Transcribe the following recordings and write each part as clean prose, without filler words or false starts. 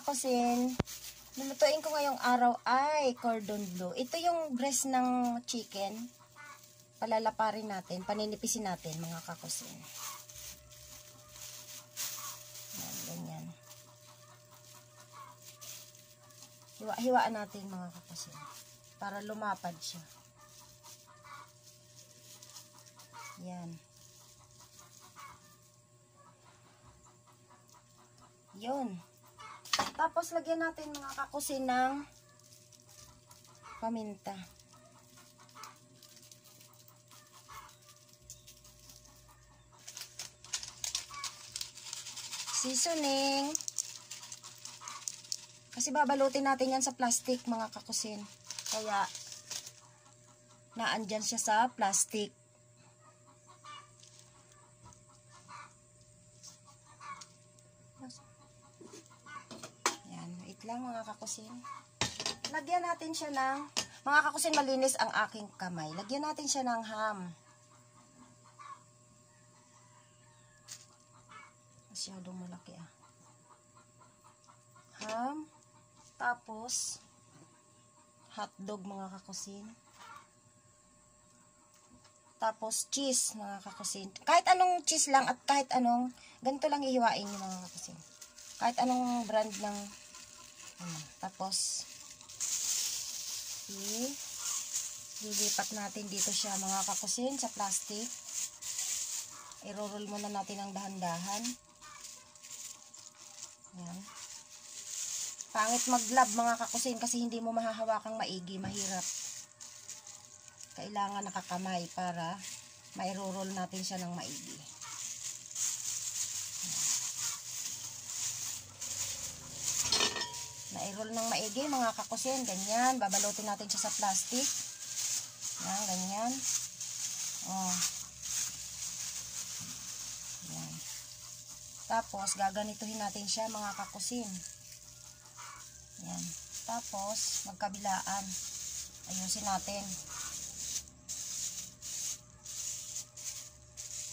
kakusin, lulutuin ko ngayong araw ay cordon bleu. Ito yung breast ng chicken. Palalaparin natin, paninipisin natin mga kakusin. Yan, ganyan. Hiwa-hiwaan natin mga kakusin para lumapad siya. Yan. Yun. Tapos lagyan natin mga kakusin ng paminta. Seasoning. Kasi babalutin natin yan sa plastic mga kakusin. Kaya naandyan siya sa plastic. Yan, wait lang mga kakusin. Lagyan natin siya ng, mga kakusin, malinis ang aking kamay. Lagyan natin siya ng ham. Masyadong malaki ah. Ham. Tapos hotdog mga kakusin. Tapos cheese mga kakusin. Kahit anong cheese lang at kahit anong, ganito lang ihiwain niyo mga kakusin. Kahit anong brand ng tapos lilipat natin dito siya mga kakusin sa plastic. I-roll muna natin ng dahan-dahan. Yan. Pangit mag-glove mga kakusin kasi hindi mo mahahawakang maigi, mahirap. Kailangan nakakamay para mai-roll natin siya ng maigi. Na-roll ng maigi mga kakusin, ganyan. Babalutin natin siya sa plastic. Yan, ganyan. Oh. Yan. Tapos gaganituhin natin siya mga kakusin. Yan. Tapos magkabilaan. Ayusin natin.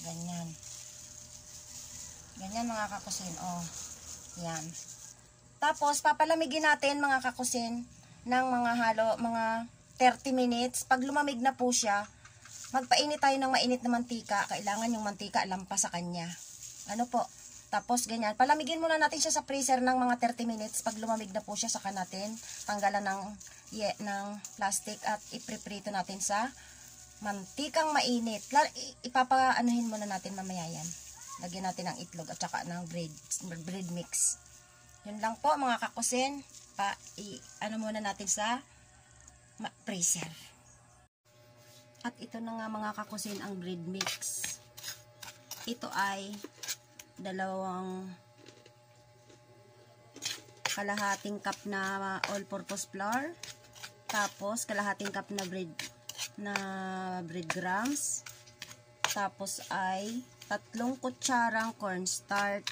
Ganyan. Ganyan mga kakusin. Oh. Yan. Tapos papalamigin natin mga kakusin ng mga 30 minutes. Pag lumamig na po siya, magpainit tayo ng mainit na mantika. Kailangan yung mantika lampas sa kanya. Ano po? Tapos ganyan, palamigin muna natin siya sa freezer ng mga 30 minutes. Pag lumamig na po siya, saka natin tanggalan ng plastic at ipriprito natin sa mantikang mainit. Ipapaanuhin muna natin mamaya yan. Lagyan natin ng itlog at saka ng bread mix. Yun lang po mga kakusin. Ano muna natin sa freezer. At ito na nga mga kakusin ang bread mix. Ito ay 2 kalahating cup na all-purpose flour, tapos kalahating cup na breadcrumbs, tapos ay 3 kutsarang cornstarch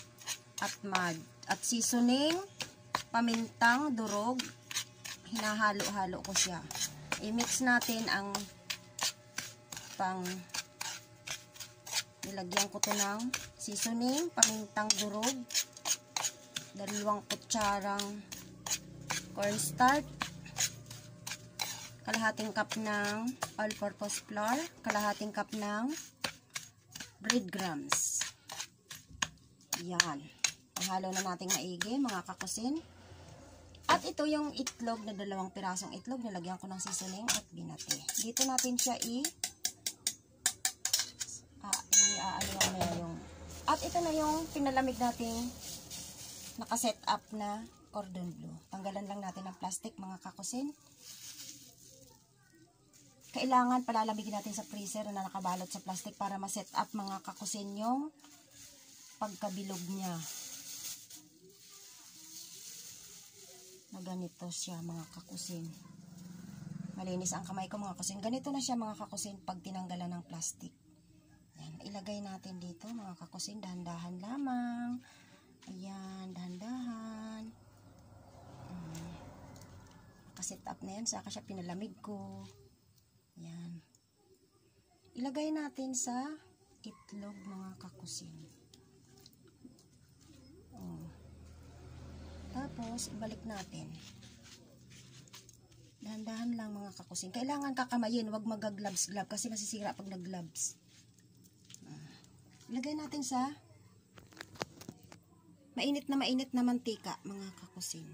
at mud, at seasoning, pamintang durog. Hinahalo-halo ko siya. I-mix natin ang nilagyan ko to ng seasoning, pamintang durog, 2 kutsarang cornstarch, kalahating cup ng all-purpose flour, kalahating cup ng breadcrumbs. Yan. Ihalo na natin maigi mga kakusin. At ito yung itlog na 2 pirasong itlog. Nilagyan ko ng seasoning at binati. Dito natin siya at ito na yung pinalamig nating nakaset up na cordon bleu. Tanggalan lang natin ng plastic mga kakusin. Kailangan palalamigin natin sa freezer na nakabalot sa plastic para ma-set up mga kakusin yung pagkabilog niya. Na ganito siya mga kakusin. Malinis ang kamay ko mga kakusin. Ganito na siya mga kakusin pag tinanggalan ng plastic. Yan, ilagay natin dito mga kakusin, dahan-dahan lamang. Ayan, dahan-dahan. Nakaset up na yan, saka siya pinalamig ko. Yan. Ilagay natin sa itlog mga kakusin. Tapos, ibalik natin. Dahan-dahan lang mga kakusin. Kailangan kakamayin, wag mag-gloves-gloves kasi masisira pag nag-gloves. Ilagay natin sa mainit na mantika, mga kakusin.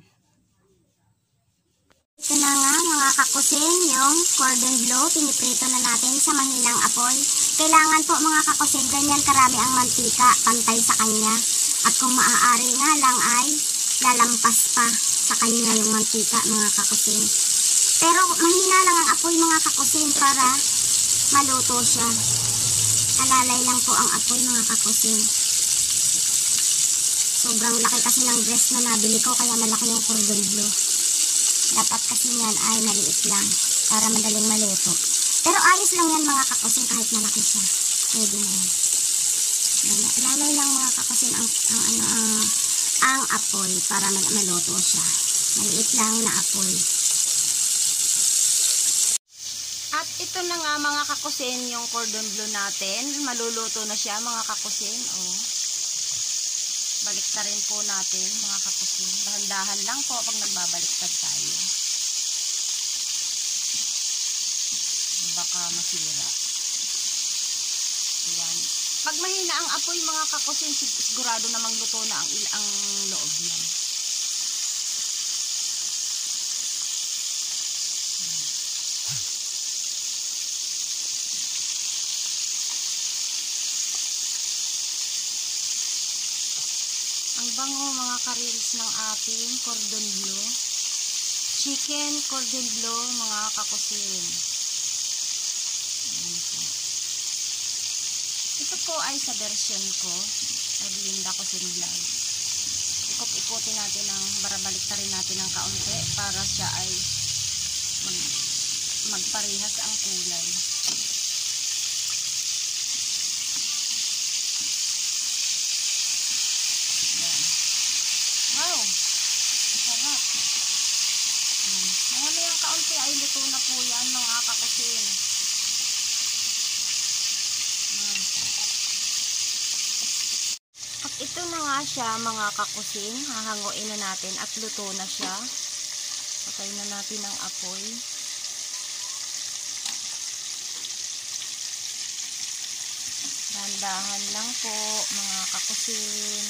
Ito na nga mga kakusin, yung cordon bleu, piniprito na natin sa mahinang apoy. Kailangan po mga kakusin, ganyan karami ang mantika, pantay sa kanya. At kung maaari nga lang ay lalampas pa sa kanya yung mantika mga kakusin. Pero mahina lang ang apoy mga kakusin para maluto siya. Alalay lang po ang apoy mga kakusin. Sobrang laki kasi ng dress na nabili ko kaya malaki yung cordon bleu. Dapat kasi yan ay maliit lang para madaling maluto. Pero ayos lang yan mga kakusin kahit malaki siya. Pwede na yan. Lalay lang mga kakusin ang apoy para maluto siya. Maliit lang na apoy. At ito na nga mga kakusin yung cordon bleu natin. Maluluto na siya mga kakusin. Oh. Balik na rin po natin mga kakusin. Dahan-dahan lang po pag nagbabaliktad tayo. Baka masira. Ayan. Pag mahina ang apoy mga kakusin, sigurado namang luto na ang loob niya. Ang bango mga karils ng ating cordon bleu. Chicken cordon bleu mga kakusin. Ito po ay sa version ko. Erlinda Cuisine Vlog. Ikot-ikotin natin barabalik na rin natin ng kaunti para siya ay magparehas ang kulay. Wow! Sarap! Mamayang kaunti ay luto na po yan mga kakusin. At ito na nga siya mga kakusin. Hahanguin na natin at luto na siya. Patay na natin ang apoy. Dahan-dahan lang po mga kakusin.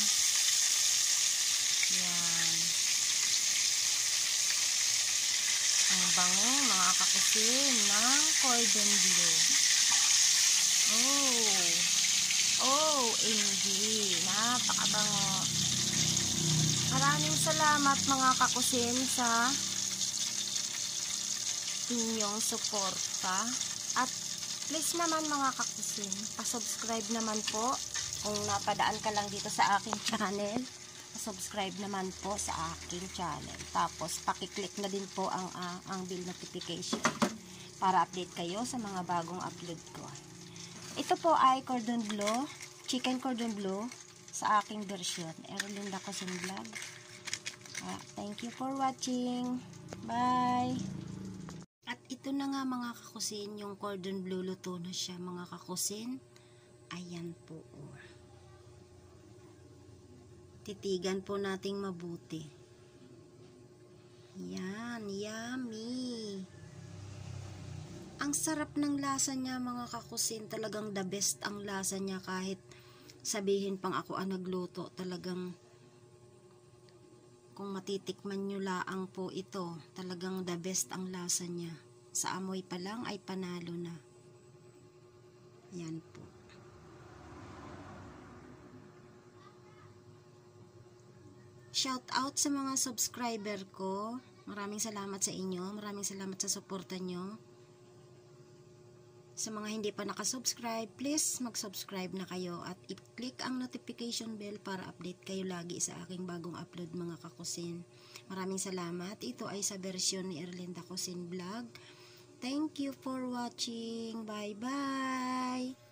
Yan. Ang bango mga kakusin ng cordon bleu. OMG, napakabango. Maraming salamat mga kakusin sa inyong suporta. At please naman mga kakusin, pa-subscribe naman po. Kung napadaan ka lang dito sa aking channel, subscribe naman po sa aking channel. Tapos, pakiclick na din po ang bell notification para update kayo sa mga bagong upload ko. Ito po ay cordon bleu, chicken cordon bleu sa aking version. Erlinda Cuisine Vlog. Thank you for watching. Bye! At ito na nga mga kakusin, yung cordon bleu luto na siya mga kakusin. Ayan po. Titigan po nating mabuti. Yan, yummy. Ang sarap ng lasa niya mga kakusin. Talagang the best ang lasa niya kahit sabihin pang ako ang nagluto. Talagang kung matitikman nyo laang po ito, talagang the best ang lasa niya. Sa amoy pa lang ay panalo na. Yan po. Shout out sa mga subscriber ko. Maraming salamat sa inyo. Maraming salamat sa suporta nyo. Sa mga hindi pa nakasubscribe, please mag-subscribe na kayo at i-click ang notification bell para update kayo lagi sa aking bagong upload mga kakusin. Maraming salamat. Ito ay sa version ni Erlinda Cuisine Vlog. Thank you for watching. Bye-bye!